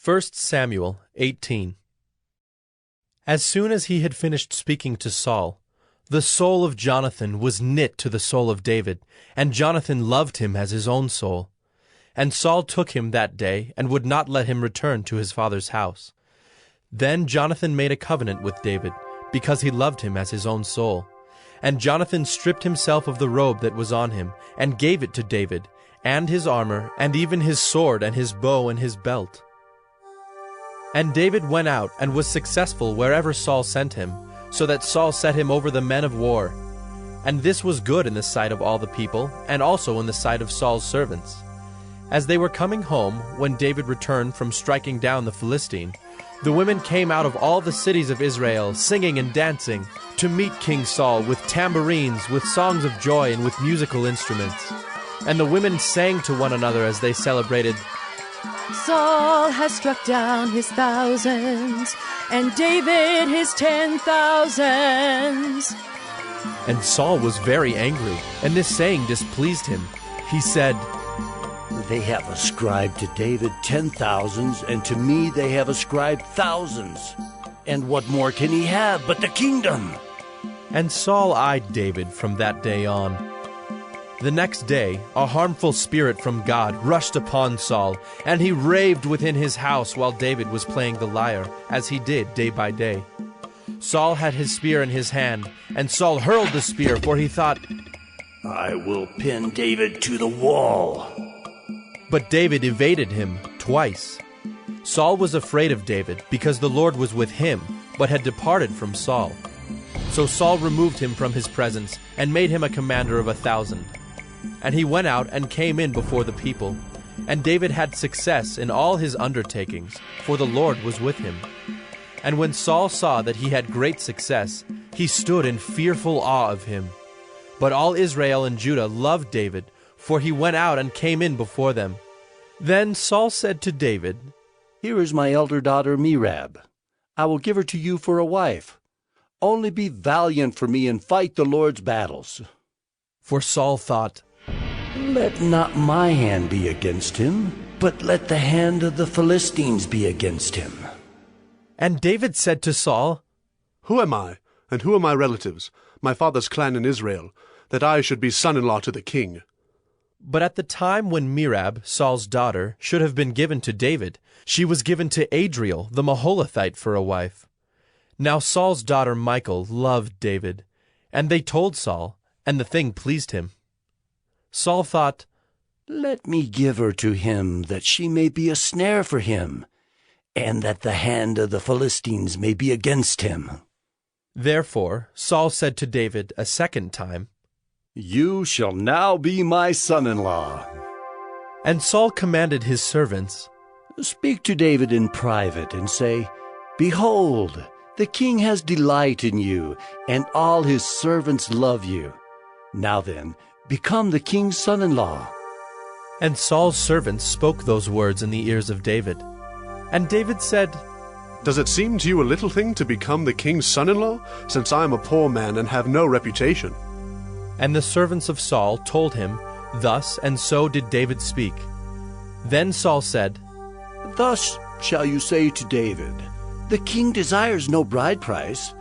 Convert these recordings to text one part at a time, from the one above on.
1 Samuel 18. As soon as he had finished speaking to Saul, the soul of Jonathan was knit to the soul of David, and Jonathan loved him as his own soul. And Saul took him that day, and would not let him return to his father's house. Then Jonathan made a covenant with David, because he loved him as his own soul. And Jonathan stripped himself of the robe that was on him, and gave it to David, and his armor, and even his sword, and his bow, and his belt. And David went out, and was successful wherever Saul sent him, so that Saul set him over the men of war. And this was good in the sight of all the people, and also in the sight of Saul's servants. As they were coming home, when David returned from striking down the Philistine, the women came out of all the cities of Israel, singing and dancing, to meet King Saul with tambourines, with songs of joy, and with musical instruments. And the women sang to one another as they celebrated, Saul has struck down his thousands, and David his 10,000s. And Saul was very angry, and this saying displeased him. He said, They have ascribed to David 10,000s, and to me they have ascribed thousands. And what more can he have but the kingdom? And Saul eyed David from that day on. The next day, a harmful spirit from God rushed upon Saul, and he raved within his house while David was playing the lyre, as he did day by day. Saul had his spear in his hand, and Saul hurled the spear, for he thought, I will pin David to the wall. But David evaded him twice. Saul was afraid of David, because the Lord was with him, but had departed from Saul. So Saul removed him from his presence, and made him a commander of 1,000. And he went out and came in before the people. And David had success in all his undertakings, for the Lord was with him. And when Saul saw that he had great success, he stood in fearful awe of him. But all Israel and Judah loved David, for he went out and came in before them. Then Saul said to David, Here is my elder daughter Merab. I will give her to you for a wife. Only be valiant for me and fight the Lord's battles. For Saul thought, Let not my hand be against him, but let the hand of the Philistines be against him. And David said to Saul, Who am I, and who are my relatives, my father's clan in Israel, that I should be son-in-law to the king? But at the time when Merab, Saul's daughter, should have been given to David, she was given to Adriel the Maholathite for a wife. Now Saul's daughter Michal loved David, and they told Saul, and the thing pleased him. Saul thought, Let me give her to him, that she may be a snare for him, and that the hand of the Philistines may be against him. Therefore Saul said to David a second time, You shall now be my son-in-law. And Saul commanded his servants, Speak to David in private, and say, Behold, the king has delight in you, and all his servants love you. Now then, become the king's son-in-law. And Saul's servants spoke those words in the ears of David. And David said, Does it seem to you a little thing to become the king's son-in-law, since I am a poor man and have no reputation? And the servants of Saul told him, Thus and so did David speak. Then Saul said, Thus shall you say to David, The king desires no bride price,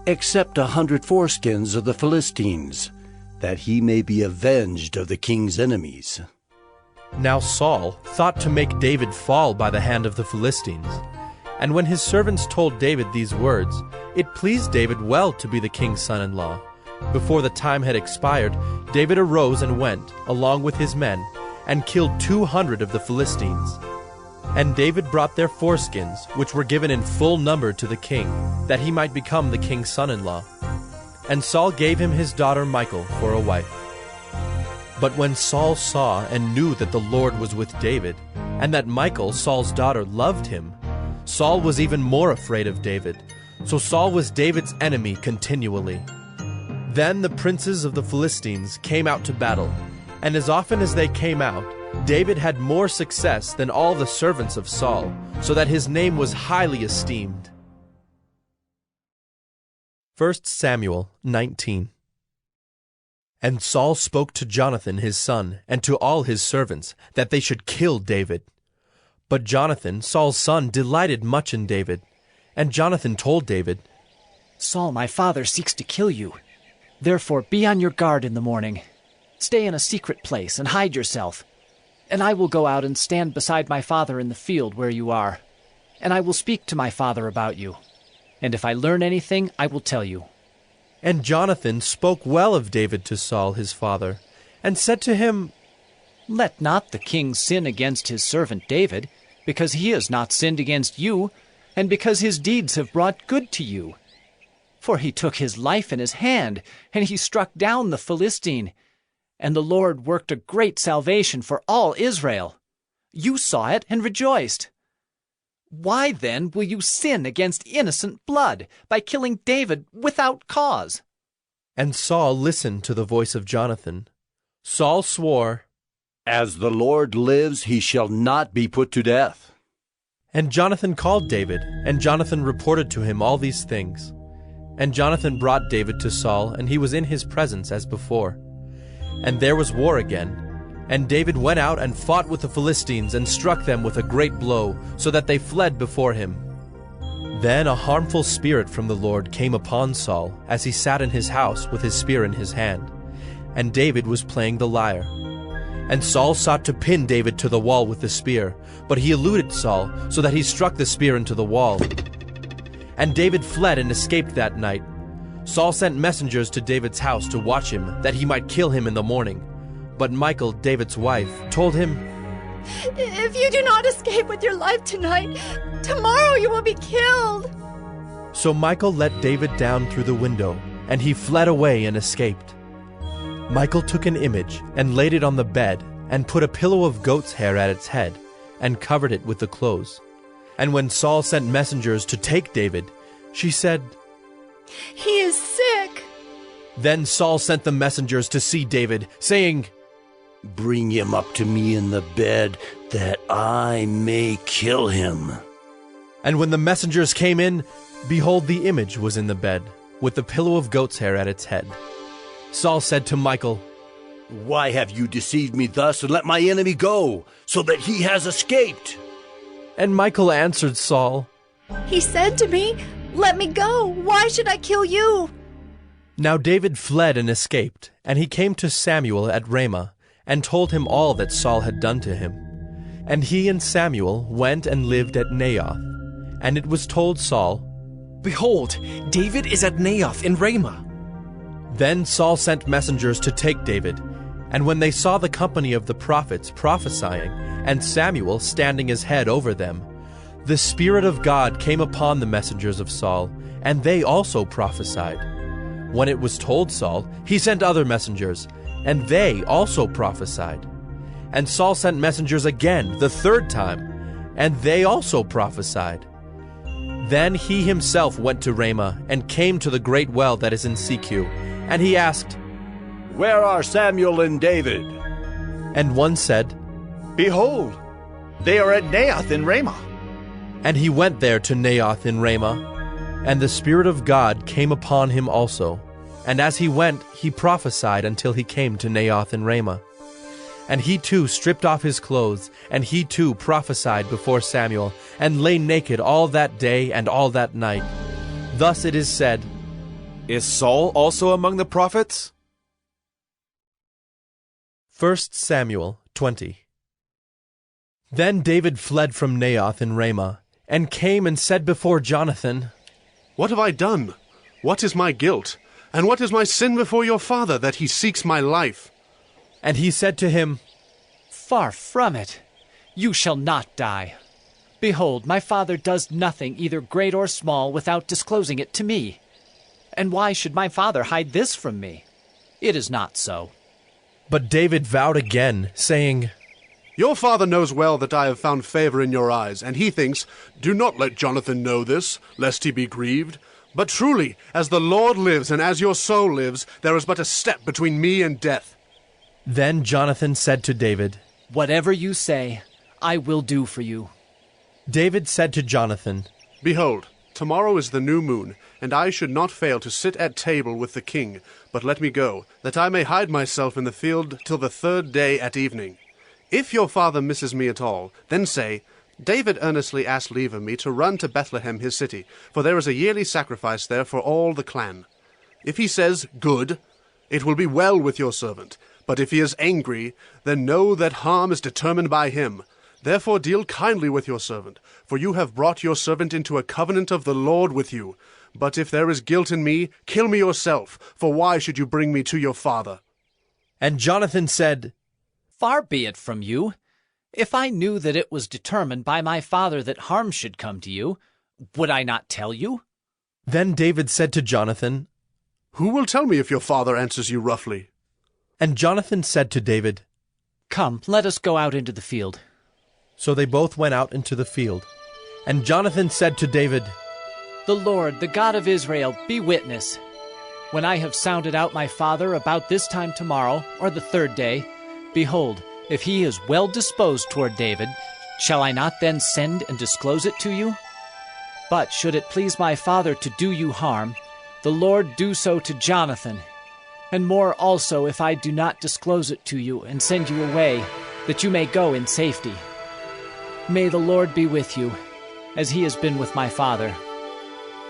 except 100 foreskins of the Philistines, that he may be avenged of the king's enemies. Now Saul thought to make David fall by the hand of the Philistines. And when his servants told David these words, it pleased David well to be the king's son-in-law. Before the time had expired, David arose and went, along with his men, and killed 200 of the Philistines. And David brought their foreskins, which were given in full number to the king, that he might become the king's son-in-law. And Saul gave him his daughter Michal for a wife. But when Saul saw and knew that the Lord was with David, and that Michal, Saul's daughter, loved him, Saul was even more afraid of David. So Saul was David's enemy continually. Then the princes of the Philistines came out to battle, and as often as they came out, David had more success than all the servants of Saul, so that his name was highly esteemed. 1 Samuel 19. And Saul spoke to Jonathan his son, and to all his servants, that they should kill David. But Jonathan, Saul's son, delighted much in David. And Jonathan told David, Saul, my father, seeks to kill you. Therefore be on your guard in the morning. Stay in a secret place and hide yourself. And I will go out and stand beside my father in the field where you are. And I will speak to my father about you. And if I learn anything, I will tell you. And Jonathan spoke well of David to Saul his father, and said to him, Let not the king sin against his servant David, because he has not sinned against you, and because his deeds have brought good to you. For he took his life in his hand, and he struck down the Philistine. And the Lord worked a great salvation for all Israel. You saw it and rejoiced. Why then will you sin against innocent blood by killing David without cause? And Saul listened to the voice of Jonathan. Saul swore, As the Lord lives, he shall not be put to death. And Jonathan called David, and Jonathan reported to him all these things. And Jonathan brought David to Saul, and he was in his presence as before. And there was war again. And David went out and fought with the Philistines, and struck them with a great blow, so that they fled before him. Then a harmful spirit from the Lord came upon Saul, as he sat in his house with his spear in his hand. And David was playing the lyre. And Saul sought to pin David to the wall with the spear, but he eluded Saul, so that he struck the spear into the wall. And David fled and escaped that night. Saul sent messengers to David's house to watch him, that he might kill him in the morning. But Michal, David's wife, told him, If you do not escape with your life tonight, tomorrow you will be killed. So Michal let David down through the window, and he fled away and escaped. Michal took an image and laid it on the bed, and put a pillow of goat's hair at its head, and covered it with the clothes. And when Saul sent messengers to take David, she said, He is sick. Then Saul sent the messengers to see David, saying, Bring him up to me in the bed, that I may kill him. And when the messengers came in, behold, the image was in the bed, with the pillow of goat's hair at its head. Saul said to Michal, Why have you deceived me thus, and let my enemy go, so that he has escaped? And Michal answered Saul, He said to me, Let me go. Why should I kill you? Now David fled and escaped, and he came to Samuel at Ramah, and told him all that Saul had done to him. And he and Samuel went and lived at Naioth. And it was told Saul, Behold, David is at Naioth in Ramah. Then Saul sent messengers to take David. And when they saw the company of the prophets prophesying, and Samuel standing his head over them, the Spirit of God came upon the messengers of Saul, and they also prophesied. When it was told Saul, he sent other messengers, and they also prophesied. And Saul sent messengers again, the third time, and they also prophesied. Then he himself went to Ramah, and came to the great well that is in Secu, and he asked, Where are Samuel and David? And one said, Behold, they are at Naioth in Ramah. And he went there to Naioth in Ramah, and the Spirit of God came upon him also. And as he went, he prophesied until he came to Naioth in Ramah. And he too stripped off his clothes, and he too prophesied before Samuel, and lay naked all that day and all that night. Thus it is said, Is Saul also among the prophets? 1 Samuel 20. Then David fled from Naioth in Ramah, and came and said before Jonathan, What have I done? What is my guilt? And what is my sin before your father, that he seeks my life? And he said to him, Far from it. You shall not die. Behold, my father does nothing, either great or small, without disclosing it to me. And why should my father hide this from me? It is not so. But David vowed again, saying, Your father knows well that I have found favor in your eyes, and he thinks, Do not let Jonathan know this, lest he be grieved. But truly, as the Lord lives, and as your soul lives, there is but a step between me and death. Then Jonathan said to David, Whatever you say, I will do for you. David said to Jonathan, Behold, tomorrow is the new moon, and I should not fail to sit at table with the king. But let me go, that I may hide myself in the field till the third day at evening. If your father misses me at all, then say, David earnestly asked leave of me to run to Bethlehem his city, for there is a yearly sacrifice there for all the clan. If he says, Good, it will be well with your servant. But if he is angry, then know that harm is determined by him. Therefore deal kindly with your servant, for you have brought your servant into a covenant of the Lord with you. But if there is guilt in me, kill me yourself, for why should you bring me to your father? And Jonathan said, Far be it from you. If I knew that it was determined by my father that harm should come to you, would I not tell you? Then David said to Jonathan, Who will tell me if your father answers you roughly? And Jonathan said to David, Come, let us go out into the field. So they both went out into the field. And Jonathan said to David, The Lord, the God of Israel, be witness. When I have sounded out my father about this time tomorrow, or the third day, behold, if he is well disposed toward David, shall I not then send and disclose it to you? But should it please my father to do you harm, the Lord do so to Jonathan, and more also if I do not disclose it to you and send you away, that you may go in safety. May the Lord be with you, as he has been with my father.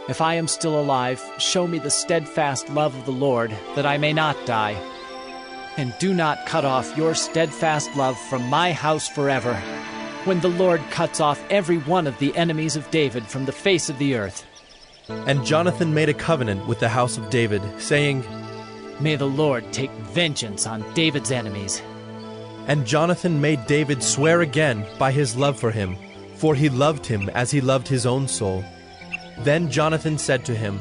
If I am still alive, show me the steadfast love of the Lord, that I may not die. And do not cut off your steadfast love from my house forever, when the Lord cuts off every one of the enemies of David from the face of the earth. And Jonathan made a covenant with the house of David, saying, May the Lord take vengeance on David's enemies. And Jonathan made David swear again by his love for him, for he loved him as he loved his own soul. Then Jonathan said to him,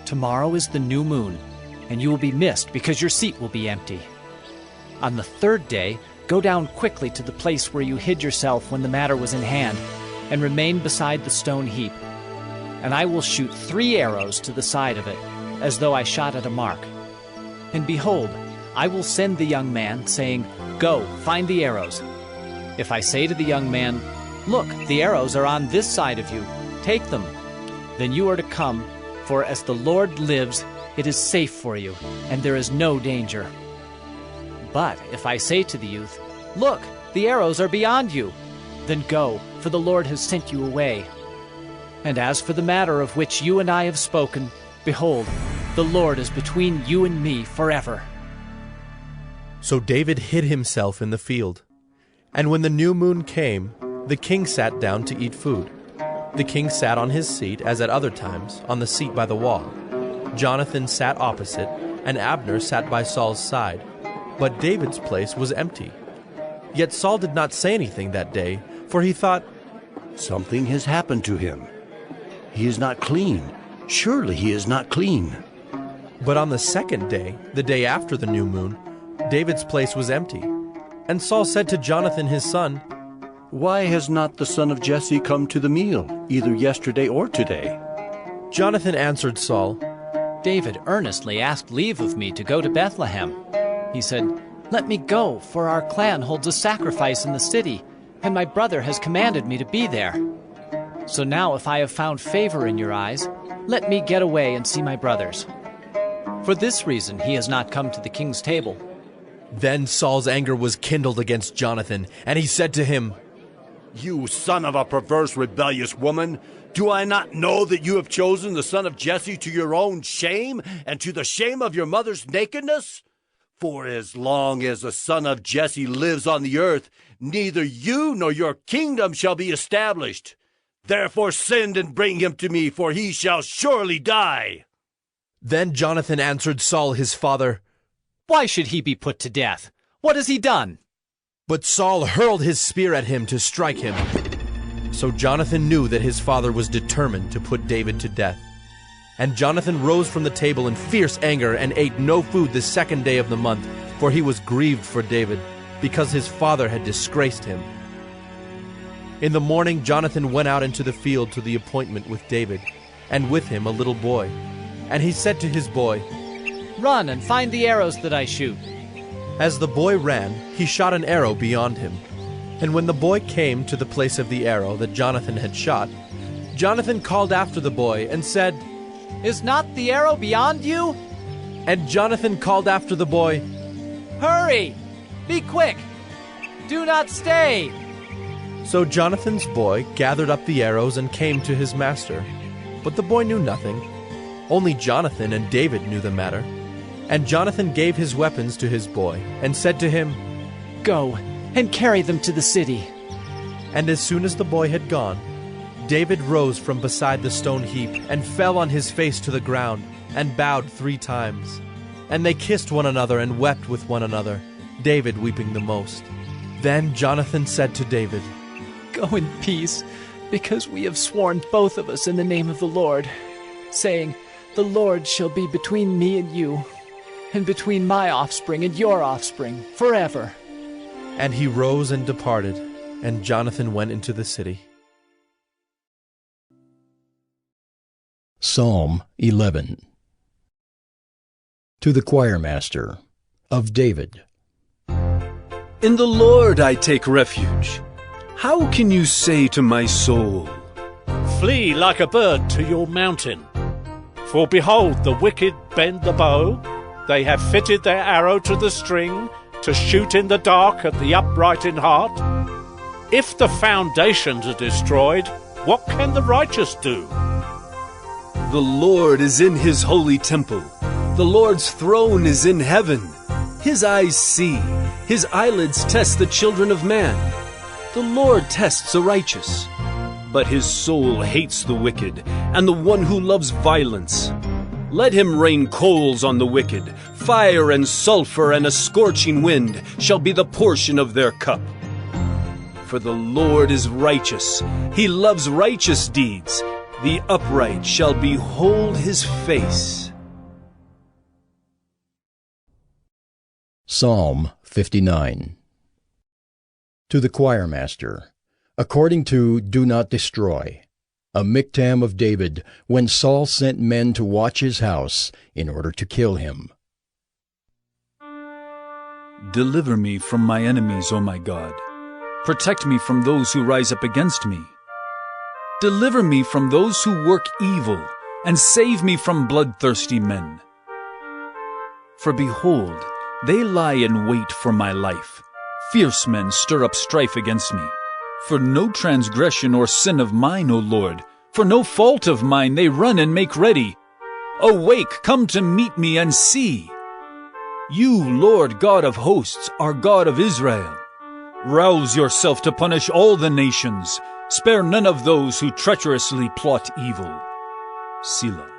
Tomorrow is the new moon, and you will be missed because your seat will be empty. On the third day, go down quickly to the place where you hid yourself when the matter was in hand, and remain beside the stone heap. And I will shoot 3 arrows to the side of it, as though I shot at a mark. And behold, I will send the young man, saying, Go, find the arrows. If I say to the young man, Look, the arrows are on this side of you, take them. Then you are to come, for as the Lord lives, it is safe for you, and there is no danger. But if I say to the youth, Look, the arrows are beyond you, then go, for the Lord has sent you away. And as for the matter of which you and I have spoken, behold, the Lord is between you and me forever. So David hid himself in the field. And when the new moon came, the king sat down to eat food. The king sat on his seat, as at other times, on the seat by the wall. Jonathan sat opposite, and Abner sat by Saul's side. But David's place was empty. Yet Saul did not say anything that day, for he thought, Something has happened to him. He is not clean. Surely he is not clean. But on the second day, the day after the new moon, David's place was empty. And Saul said to Jonathan his son, Why has not the son of Jesse come to the meal, either yesterday or today? Jonathan answered Saul, David earnestly asked leave of me to go to Bethlehem. He said, Let me go, for our clan holds a sacrifice in the city, and my brother has commanded me to be there. So now if I have found favor in your eyes, let me get away and see my brothers. For this reason he has not come to the king's table. Then Saul's anger was kindled against Jonathan, and he said to him, You son of a perverse, rebellious woman, do I not know that you have chosen the son of Jesse to your own shame and to the shame of your mother's nakedness? For as long as the son of Jesse lives on the earth, neither you nor your kingdom shall be established. Therefore send and bring him to me, for he shall surely die. Then Jonathan answered Saul his father, Why should he be put to death? What has he done? But Saul hurled his spear at him to strike him. So Jonathan knew that his father was determined to put David to death. And Jonathan rose from the table in fierce anger and ate no food the second day of the month, for he was grieved for David, because his father had disgraced him. In the morning Jonathan went out into the field to the appointment with David, and with him a little boy. And he said to his boy, Run and find the arrows that I shoot. As the boy ran, he shot an arrow beyond him. And when the boy came to the place of the arrow that Jonathan had shot, Jonathan called after the boy and said, Is not the arrow beyond you? And Jonathan called after the boy, Hurry! Be quick! Do not stay! So Jonathan's boy gathered up the arrows and came to his master. But the boy knew nothing. Only Jonathan and David knew the matter. And Jonathan gave his weapons to his boy, and said to him, Go and carry them to the city. And as soon as the boy had gone, David rose from beside the stone heap, and fell on his face to the ground, and bowed 3 times. And they kissed one another and wept with one another, David weeping the most. Then Jonathan said to David, Go in peace, because we have sworn both of us in the name of the Lord, saying, The Lord shall be between me and you, and between my offspring and your offspring, forever. And he rose and departed, and Jonathan went into the city. Psalm 11. To the choirmaster, of David. In the Lord I take refuge. How can you say to my soul, Flee like a bird to your mountain? For behold, the wicked bend the bow. They have fitted their arrow to the string, to shoot in the dark at the upright in heart. If the foundations are destroyed, what can the righteous do? The Lord is in his holy temple. The Lord's throne is in heaven. His eyes see. His eyelids test the children of man. The Lord tests the righteous, but his soul hates the wicked and the one who loves violence. Let him rain coals on the wicked. Fire and sulfur and a scorching wind shall be the portion of their cup. For the Lord is righteous. He loves righteous deeds. The upright shall behold his face. Psalm 59. To the choirmaster, according to Do Not Destroy, a miktam of David, when Saul sent men to watch his house in order to kill him. Deliver me from my enemies, O my God. Protect me from those who rise up against me. Deliver me from those who work evil, and save me from bloodthirsty men. For behold, they lie in wait for my life. Fierce men stir up strife against me. For no transgression or sin of mine, O Lord, for no fault of mine they run and make ready. Awake, come to meet me and see. You, Lord God of hosts, are God of Israel. Rouse yourself to punish all the nations. Spare none of those who treacherously plot evil. Selah.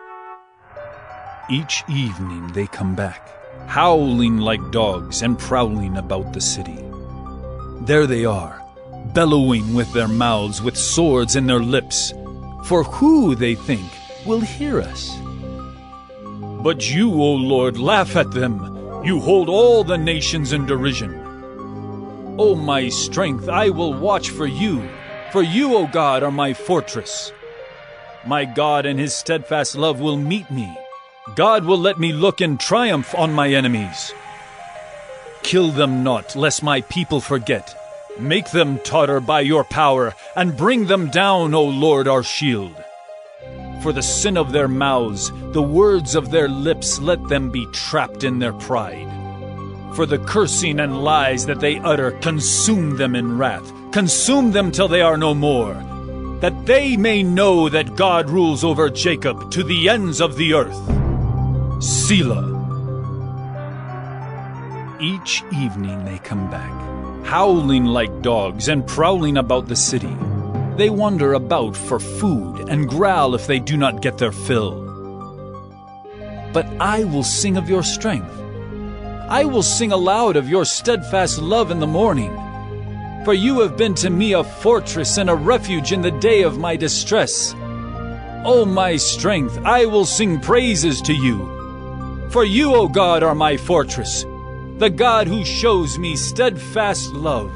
Each evening they come back, howling like dogs and prowling about the city. There they are, bellowing with their mouths, with swords in their lips. For who, they think, will hear us? But you, O Lord, laugh at them. You hold all the nations in derision. O my strength, I will watch for you. For you, O God, are my fortress. My God and his steadfast love will meet me. God will let me look in triumph on my enemies. Kill them not, lest my people forget. Make them totter by your power, and bring them down, O Lord, our shield. For the sin of their mouths, the words of their lips, let them be trapped in their pride. For the cursing and lies that they utter, consume them in wrath. Consume them till they are no more, that they may know that God rules over Jacob to the ends of the earth. Selah. Each evening they come back, howling like dogs and prowling about the city. They wander about for food and growl if they do not get their fill. But I will sing of your strength. I will sing aloud of your steadfast love in the morning. For you have been to me a fortress and a refuge in the day of my distress. O my strength, I will sing praises to you. For you, O God, are my fortress, the God who shows me steadfast love.